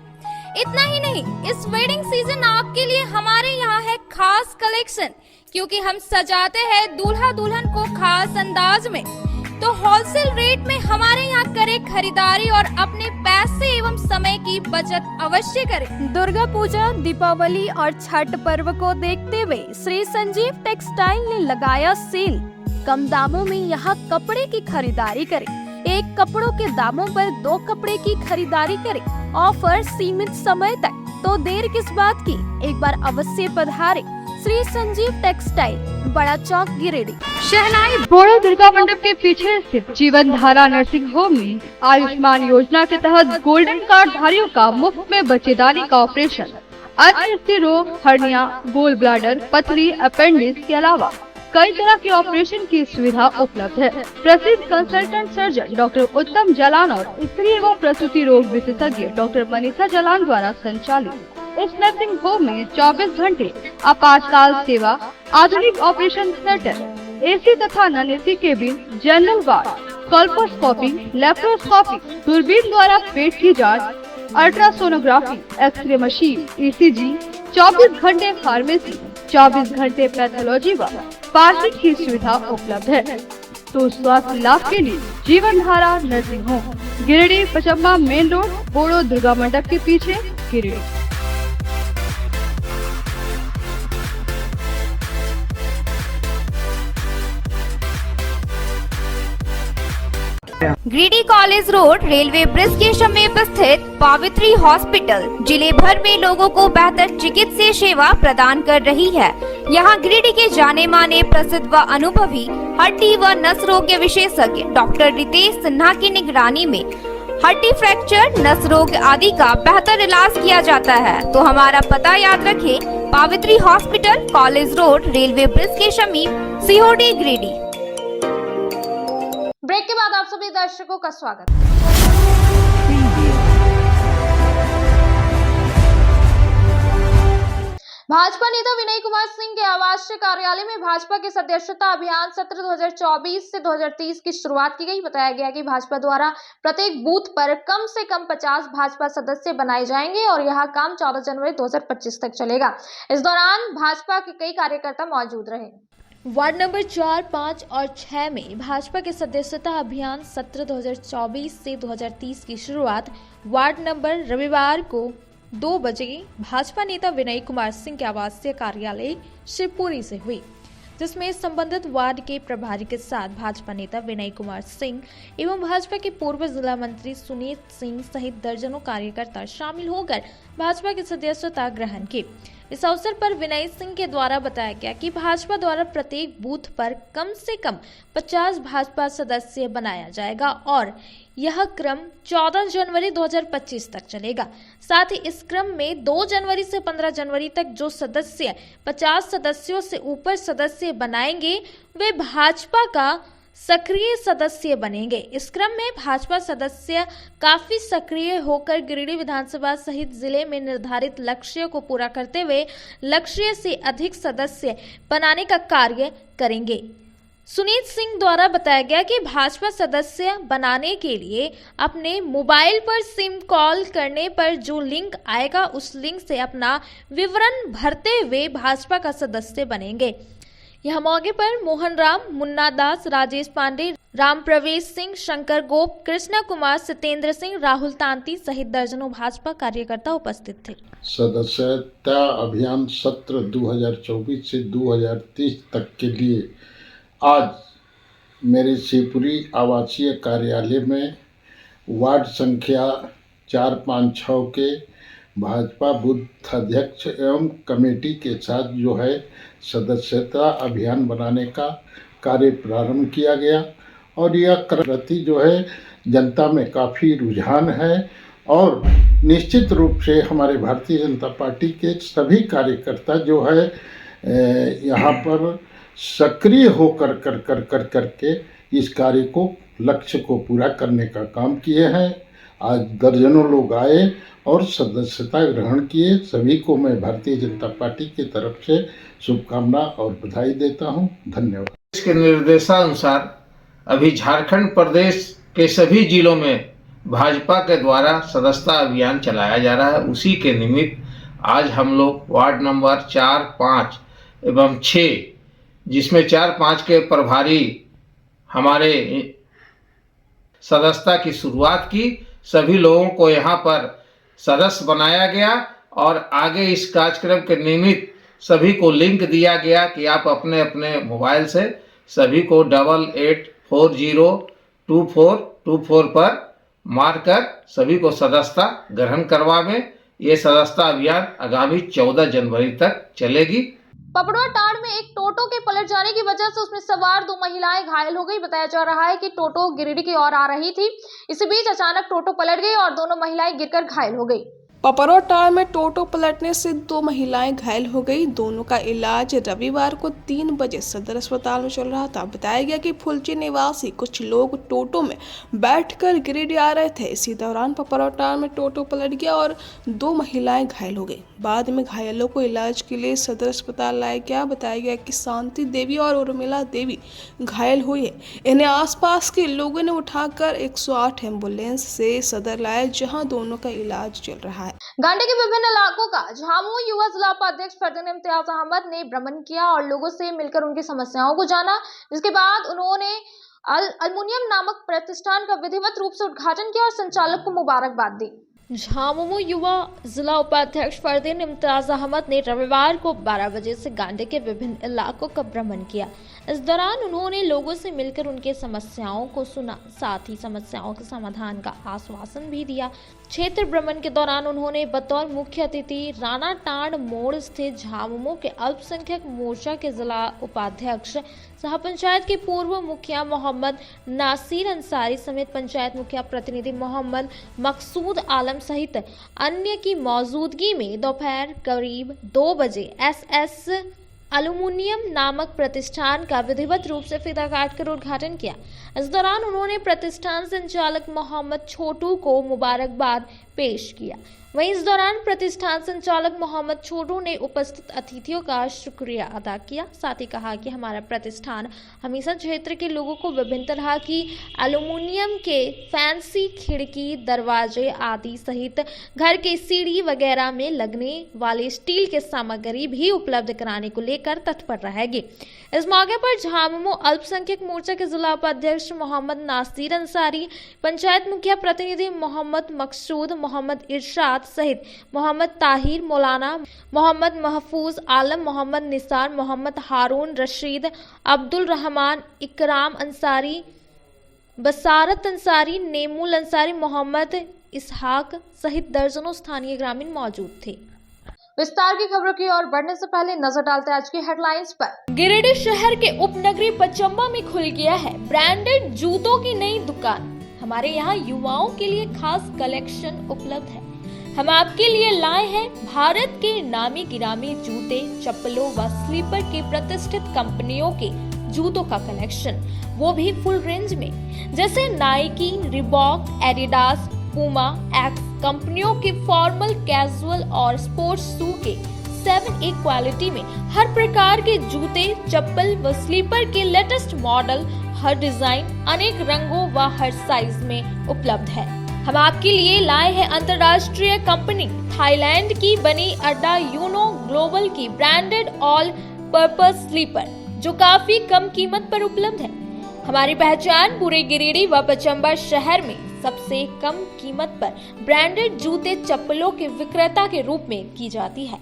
इतना ही नहीं, इस वेडिंग सीजन आपके लिए हमारे यहाँ है खास कलेक्शन, क्योंकि हम सजाते हैं दूल्हा दुल्हन को खास अंदाज में। तो होलसेल रेट में हमारे यहाँ करें खरीदारी और अपने पैसे एवं समय की बचत अवश्य करें। दुर्गा पूजा, दीपावली और छठ पर्व को देखते हुए श्री संजीव टेक्सटाइल ने लगाया सेल। कम दामों में यहाँ कपड़े की खरीदारी करें। एक कपड़ों के दामों पर 2 कपड़े की खरीदारी करें। ऑफर सीमित समय तक, तो देर किस बात की, एक बार अवश्य पधारें। श्री संजीव टेक्सटाइल, बड़ा चौक, गिरिडीह। शहनाई बोड़ो दुर्गा मंडप के पीछे स्थित जीवन धारा नर्सिंग होम में आयुष्मान योजना के तहत गोल्डन कार्ड धारियों का मुफ्त में बच्चेदानी का ऑपरेशन, अन्य स्थिर रोग, हर्निया, गोल ब्लाडर, पथरी, अपेंडिक्स के अलावा कई तरह के ऑपरेशन की सुविधा उपलब्ध है। प्रसिद्ध कंसल्टेंट सर्जन डॉक्टर उत्तम जालान और स्त्री एवं प्रसूति रोग विशेषज्ञ डॉक्टर मनीषा जालान द्वारा संचालित इस नर्सिंग होम में 24 घंटे आपातकाल सेवा, आधुनिक ऑपरेशन थिएटर, एसी तथा non AC cabin, general ward, colposcopy, laparoscopy, दूरबीन द्वारा पेट की जांच, अल्ट्रासोनोग्राफी, एक्सरे मशीन, ईसीजी, 24 घंटे फार्मेसी, 24 घंटे पैथोलॉजी व पार्किंग की सुविधा उपलब्ध है। तो स्वास्थ्य लाभ के लिए Jeevan Dhara nursing home, Giridih, Pachamba main road, Bodo Durga Mandap के पीछे, Giridih. Giridih college road, railway bridge के समीप स्थित पावित्री हॉस्पिटल जिले भर में लोगों को बेहतर चिकित्सीय सेवा प्रदान कर रही है। यहाँ गिरिडीह के जाने माने, प्रसिद्ध व अनुभवी हड्डी व नस रोग विशेषज्ञ डॉक्टर रितेश सिन्हा की निगरानी में हड्डी फ्रैक्चर, नस रोग आदि का बेहतर इलाज किया जाता है। तो हमारा पता याद रखें, Pavitri hospital, college road, railway bridge के समीप, सीहोडी, गिरिडीह। ब्रेक के बाद आप सभी दर्शकों का स्वागत। भाजपा नेता विनय कुमार सिंह के आवासीय कार्यालय में भाजपा के सदस्यता अभियान सत्र 2024 से 2030 की शुरुआत की गई। बताया गया कि भाजपा द्वारा प्रत्येक बूथ पर कम से कम 50 भाजपा सदस्य बनाए जाएंगे और यह काम 14 जनवरी 2025 तक चलेगा। इस दौरान भाजपा के कई कार्यकर्ता मौजूद रहे। वार्ड नंबर 4, 5 और 6 में भाजपा के सदस्यता अभियान सत्र 2024 से 2030 की शुरुआत वार्ड नंबर रविवार को 2 बजे भाजपा नेता विनय कुमार सिंह के आवासीय कार्यालय शिवपुरी से हुई, जिसमें संबंधित वार्ड के प्रभारी के साथ भाजपा नेता विनय कुमार सिंह एवं भाजपा के पूर्व जिला मंत्री सुनीत सिंह सहित दर्जनों कार्यकर्ता शामिल होकर भाजपा की सदस्यता ग्रहण की। इस अवसर पर विनय सिंह के द्वारा बताया गया कि भाजपा द्वारा प्रत्येक बूथ पर कम से कम 50 भाजपा सदस्य बनाया जाएगा और यह क्रम 14 जनवरी 2025 तक चलेगा। साथ ही इस क्रम में 2 जनवरी से 15 जनवरी तक जो सदस्य 50 सदस्यों से ऊपर सदस्य बनाएंगे वे भाजपा का सक्रिय सदस्य बनेंगे। इस क्रम में भाजपा सदस्य काफी सक्रिय होकर गिरिडीह विधानसभा सहित जिले में निर्धारित लक्ष्य को पूरा करते हुए लक्ष्य से अधिक सदस्य बनाने का कार्य करेंगे। सुनीत सिंह द्वारा बताया गया कि भाजपा सदस्य बनाने के लिए अपने मोबाइल पर सिम कॉल करने पर जो लिंक आएगा उस लिंक से अपना विवरण भरते हुए भाजपा का सदस्य बनेंगे। यह मौके पर मोहन राम, मुन्ना दास, राजेश पांडे, राम प्रवेश सिंह, शंकर गोप, कृष्णा कुमार, सत्येंद्र सिंह, राहुल तांती सहित दर्जनों भाजपा कार्यकर्ता उपस्थित थे। सदस्यता अभियान सत्र 2024 से 2030 तक के लिए आज मेरे शिवपुरी आवासीय कार्यालय में वार्ड संख्या 4, 5, 6 के भाजपा बूथ अध्यक्ष एवं कमेटी के साथ जो है सदस्यता अभियान बनाने का कार्य प्रारंभ किया गया और यह प्रति जो है जनता में काफ़ी रुझान है और निश्चित रूप से हमारे भारतीय जनता पार्टी के सभी कार्यकर्ता जो है यहाँ पर सक्रिय होकर करके इस कार्य को, लक्ष्य को पूरा करने का काम किए हैं। आज दर्जनों लोग आए और सदस्यता ग्रहण किए। सभी को मैं भारतीय जनता पार्टी की तरफ से शुभकामना और बधाई देता हूं। धन्यवाद। इसके निर्देशानुसार अभी झारखंड प्रदेश के सभी जिलों में भाजपा के द्वारा सदस्यता अभियान चलाया जा रहा है। उसी के निमित्त आज हम लोग वार्ड नंबर 4, 5 एवं 6, जिसमें 4, 5 के प्रभारी हमारे सदस्यता की शुरुआत की। सभी लोगों को यहाँ पर सदस्य बनाया गया और आगे इस कार्यक्रम के निमित्त सभी को लिंक दिया गया कि आप अपने अपने मोबाइल से सभी को 88402424 पर मारकर सभी को सदस्यता ग्रहण करवावें। ये सदस्यता अभियान आगामी 14 जनवरी तक चलेगी। पपड़ुआ टाड़ में एक टोटो के पलट जाने की वजह से उसमें सवार 2 महिलाएं घायल हो गई। बताया जा रहा है कि टोटो गिरिडीह की ओर आ रही थी। इसी बीच अचानक टोटो पलट गई और दोनों महिलाएं गिरकर घायल हो गई। पपड़ुआ टाड़ में टोटो पलटने से 2 महिलाएं घायल हो गई। दोनों का इलाज रविवार को 3 बजे सदर अस्पताल में चल रहा था। बताया गया कि फुलची निवासी कुछ लोग टोटो में बैठकर गिरिडीह आ रहे थे। इसी दौरान पपड़ुआ टाड़ में टोटो पलट गया और 2 महिलाएं घायल हो गई। बाद में घायलों को इलाज के लिए सदर अस्पताल लाया गया। बताया गया कि शांति देवी और उर्मिला देवी घायल हुई है। इन्हें आसपास के लोगों ने उठाकर 108 एम्बुलेंस से सदर लाया, जहां दोनों का इलाज चल रहा है। गांधी के विभिन्न इलाकों का झामुमो युवा जिला उपाध्यक्ष फरदीन इम्तियाज अहमद ने भ्रमण किया और लोगों से मिलकर उनकी समस्याओं को जाना, जिसके बाद उन्होंने अल्मुनियम नामक प्रतिष्ठान का विधिवत रूप से उद्घाटन किया और संचालक को मुबारकबाद दी। झामुमो युवा जिला उपाध्यक्ष फरदीन इम्तियाज अहमद ने रविवार को 12 बजे से गांधी के विभिन्न इलाकों का भ्रमण किया। इस दौरान उन्होंने लोगों से मिलकर उनके समस्याओं को सुना, साथ ही समस्याओं के समाधान का आश्वासन भी दिया। क्षेत्र भ्रमण के दौरान उन्होंने बतौर मुख्य अतिथि राणा टांड मोड़ स्थित झामुमो के अल्पसंख्यक मोर्चा के जिला उपाध्यक्ष सह पंचायत के पूर्व मुखिया मोहम्मद नासिर अंसारी समेत पंचायत मुखिया प्रतिनिधि मोहम्मद मकसूद आलम सहित अन्य की मौजूदगी में दोपहर करीब 2 बजे SS एल्युमिनियम नामक प्रतिष्ठान का विधिवत रूप से फीता काटकर उद्घाटन किया। इस दौरान उन्होंने प्रतिष्ठान संचालक मोहम्मद छोटू को मुबारकबाद पेश किया। वहीं इस दौरान प्रतिष्ठान संचालक मोहम्मद छोटू ने उपस्थित अतिथियों का शुक्रिया अदा किया। साथ ही कहा कि हमारा प्रतिष्ठान हमेशा क्षेत्र के लोगों को विभिन्न तरह की एल्युमिनियम के फैंसी खिड़की, दरवाजे आदि सहित घर के सीढ़ी वगैरह में लगने वाले स्टील के सामग्री भी उपलब्ध कराने को लेकर तत्पर रहेगी। इस मौके पर झामुमो अल्पसंख्यक मोर्चा के जिला उपाध्यक्ष मोहम्मद नासिर अंसारी, पंचायत मुखिया प्रतिनिधि मोहम्मद मकसूद, मोहम्मद इरशाद सहित मोहम्मद ताहिर, मौलाना मोहम्मद महफूज आलम, मोहम्मद निसार, मोहम्मद हारून रशीद, अब्दुल रहमान, इकराम अंसारी, बसारत अंसारी, नेमुल अंसारी, मोहम्मद इसहाक सहित दर्जनों स्थानीय ग्रामीण मौजूद थे। विस्तार की खबरों की ओर बढ़ने से पहले नजर डालते हैं आज की हेडलाइंस पर। गिरिडीह शहर के उपनगरी पचम्बा में खुल गया है ब्रांडेड जूतों की नई दुकान। हमारे यहाँ युवाओं के लिए खास कलेक्शन उपलब्ध है। हम आपके लिए लाए हैं भारत के नामी गिरामी जूते, चप्पलों व स्लीपर के प्रतिष्ठित कंपनियों के जूतों का कलेक्शन, वो भी फुल रेंज में, जैसे Nike, Reebok, Adidas, Puma, x कंपनियों के फॉर्मल, कैजुअल और स्पोर्ट्स शू के 7A क्वालिटी में हर प्रकार के जूते, चप्पल व स्लीपर के लेटेस्ट मॉडल, हर डिजाइन, अनेक रंगों व हर साइज में उपलब्ध है। हम आपके लिए लाए हैं अंतर्राष्ट्रीय कंपनी थाईलैंड की बनी अड्डा यूनो ग्लोबल की ब्रांडेड ऑल पर्पस स्लीपर, जो काफी कम कीमत पर उपलब्ध है। हमारी पहचान पूरे गिरिडीह व पचम्बा शहर में सबसे कम कीमत पर ब्रांडेड जूते, चप्पलों के विक्रेता के रूप में की जाती है।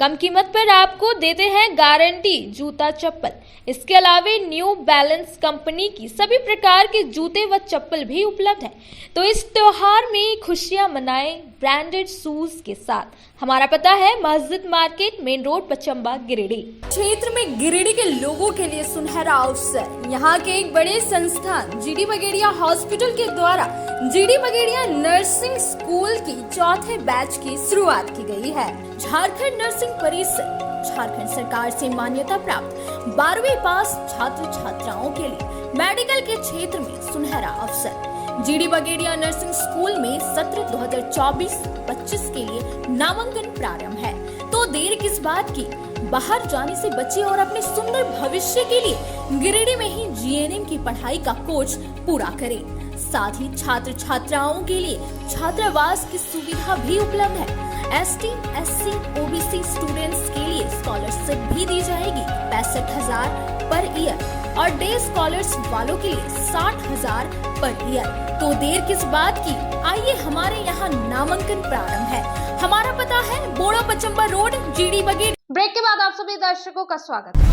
कम कीमत पर आपको देते हैं गारंटी जूता, चप्पल। इसके अलावा न्यू बैलेंस कंपनी की सभी प्रकार के जूते व चप्पल भी उपलब्ध है। तो इस त्योहार में खुशियां मनाएं ब्रांडेड शूज के साथ। हमारा पता है मस्जिद market, main road, Pachamba, Giridih. क्षेत्र में गिरिडीह के लोगों के लिए सुनहरा अवसर। यहाँ के एक बड़े संस्थान GD बगेड़िया हॉस्पिटल के द्वारा GD बगेड़िया नर्सिंग स्कूल की 4थे बैच की शुरुआत की गई है। झारखंड नर्सिंग परिषद झारखंड सरकार से मान्यता प्राप्त 12वीं पास छात्र छात्राओं के लिए मेडिकल के क्षेत्र में सुनहरा अवसर। GD बगेड़िया नर्सिंग स्कूल में सत्र 2024-25 के लिए नामांकन प्रारंभ है। तो देर किस बात की, बाहर जाने से बचे और अपने सुंदर भविष्य के लिए गिरिडीह में ही GNM की पढ़ाई का कोर्स पूरा करें। साथ ही छात्र छात्राओं के लिए छात्रावास की सुविधा भी उपलब्ध है। ST, SC, OBC स्टूडेंट्स के लिए स्कॉलरशिप भी दी जाएगी। 65,000 पर ईयर और डे स्कॉलर्स वालों के लिए 60,000 पर ईयर। तो देर किस बात की, आइए हमारे यहाँ नामांकन प्रारंभ है। हमारा पता है बोड़ा पचम्बा रोड, जीडी बगेड़ी। ब्रेक के बाद आप सभी दर्शकों का स्वागत है।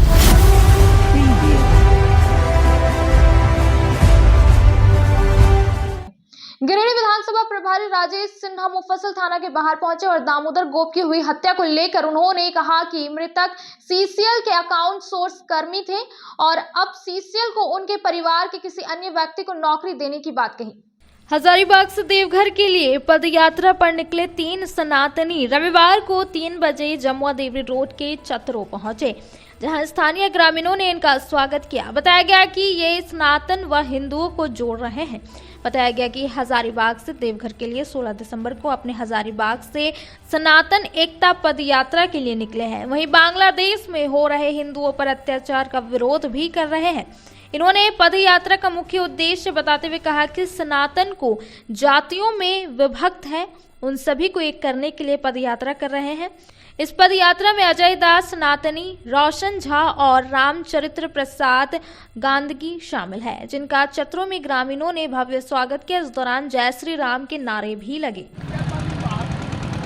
गिरिडीह विधानसभा प्रभारी राजेश सिन्हा मुफस्सिल थाना के बाहर पहुंचे और दामोदर गोप की हुई हत्या को लेकर उन्होंने कहा कि मृतक सीसीएल के अकाउंट सोर्स कर्मी थे और अब सीसीएल को उनके परिवार के किसी अन्य व्यक्ति को नौकरी देने की बात कही। हजारीबाग से देवघर के लिए पदयात्रा पर निकले 3 सनातनी रविवार को 3 बजे जमुआ देवरी रोड के चतरो पहुंचे, जहां स्थानीय ग्रामीणों ने इनका स्वागत किया। बताया गया कि ये सनातन व हिंदुओं को जोड़ रहे हैं। बताया गया कि हजारीबाग से देवघर के लिए 16 दिसंबर को अपने हजारीबाग से सनातन एकता पद यात्रा के लिए निकले हैं। वहीं बांग्लादेश में हो रहे हिंदुओं पर अत्याचार का विरोध भी कर रहे हैं। इन्होंने पद यात्रा का मुख्य उद्देश्य बताते हुए कहा कि सनातन को जातियों में विभक्त है, उन सभी को एक करने के लिए पद यात्रा कर रहे हैं। इस पद यात्रा में अजय दास सनातनी, रोशन झा और रामचरित्र प्रसाद गांधगी शामिल है, जिनका चतरों में ग्रामीणों ने भव्य स्वागत किया। इस दौरान जय श्री राम के नारे भी लगे।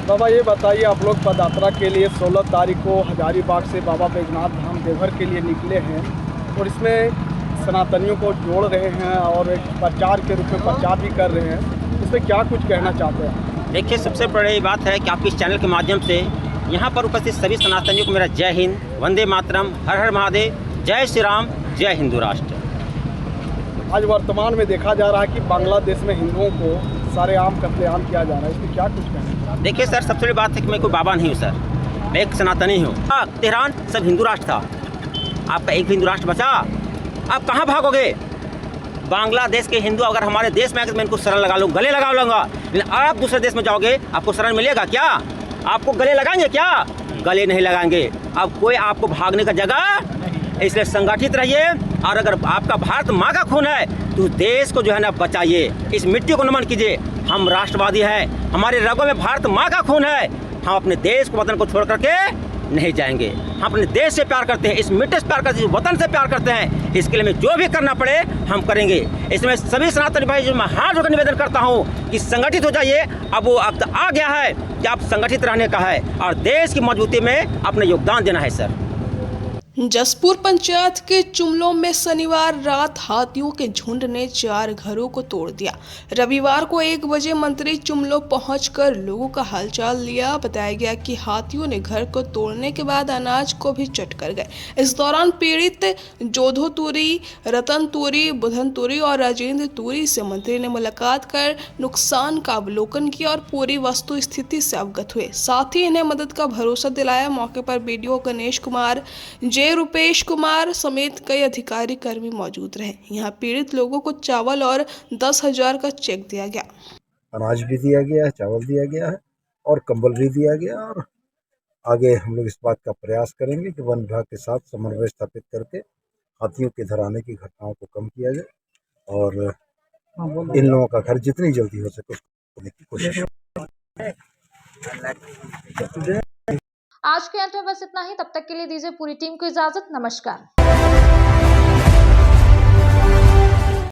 बाबा ये बताइए, आप लोग पद यात्रा के लिए 16 तारीख को हजारीबाग से बाबा बैजनाथ धाम देवघर के लिए निकले हैं और इसमें सनातनियों को जोड़ रहे हैं और एक प्रचार के रूप में प्रचार भी कर रहे हैं। इसमें क्या कुछ कहना चाहते हैं? देखिए, सबसे बड़ी बात है कि आपके इस चैनल के माध्यम से यहाँ पर उपस्थित सभी सनातनियों को मेरा जय हिंद, वंदे मातरम, हर हर महादेव, जय श्री राम, जय हिंदू राष्ट्र। आज वर्तमान में देखा जा रहा है कि बांग्लादेश में हिंदुओं को सारेआम कत्लेआम किया जा रहा है, इसमें क्या कुछ कहना? देखिए सर, सबसे बड़ी बात है कि मैं कोई बाबा नहीं हूँ सर, मैं एक सनातनी हूँ। तेहरान सब हिंदू राष्ट्र था, आपका एक हिंदू राष्ट्र बचा, आप कहाँ भागोगे? बांग्लादेश के हिंदू अगर हमारे देश में आए तो मैं इनको शरण लगा लूँ, गले लगा लूँगा, लेकिन आप दूसरे देश में जाओगे आपको शरण मिलेगा क्या? आपको गले लगाएंगे क्या? गले नहीं लगाएंगे। अब कोई आपको भागने का जगह, इसलिए संगठित रहिए और अगर आपका भारत माँ का खून है तो देश को जो है ना बचाइए, इस मिट्टी को नमन कीजिए। हम राष्ट्रवादी हैं, हमारे रगों में भारत माँ का खून है, हम अपने देश को वतन को छोड़ करके नहीं जाएंगे। हम अपने देश से प्यार करते हैं, इस मिट्टी से प्यार करते हैं, वतन से प्यार करते हैं। इसके लिए हमें जो भी करना पड़े हम करेंगे। इसमें सभी सनातनी भाई जो मैं हाथ जोड़कर निवेदन करता हूँ कि संगठित हो जाइए। अब वो वक्त आ गया है कि आप संगठित रहने का है और देश की मजबूती में अपना योगदान देना है सर। जसपुर पंचायत के चुमलों में शनिवार रात हाथियों के झुंड ने 4 घरों को तोड़ दिया। रविवार को 1 बजे मंत्री चुमलो पहुंचकर लोगों का हालचाल लिया। बताया गया कि हाथियों ने घर को तोड़ने के बाद अनाज को भी चट कर गए। इस दौरान पीड़ित जोधो तुरी, रतन तुरी, बुधन तुरी और राजेंद्र तुरी से मंत्री ने मुलाकात कर नुकसान का अवलोकन किया और पूरी वस्तु स्थिति से अवगत हुए। साथ ही इन्हें मदद का भरोसा दिलाया। मौके पर बीडीओ गणेश कुमार, रुपेश कुमार समेत कई अधिकारी कर्मी मौजूद रहे। यहाँ पीड़ित लोगों को चावल और 10,000 का चेक दिया गया। अनाज भी दिया गया है, चावल दिया गया है और कंबल भी दिया गया। और आगे हम लोग इस बात का प्रयास करेंगे कि वन विभाग के साथ समन्वय स्थापित करके हाथियों के घर आने की घटनाओं को कम किया जाए और इन लोगों का घर जितनी जल्दी हो सके उसको करने की कोशिश। आज के अंत में बस इतना ही। तब तक के लिए दीजिए पूरी टीम को इजाजत। नमस्कार।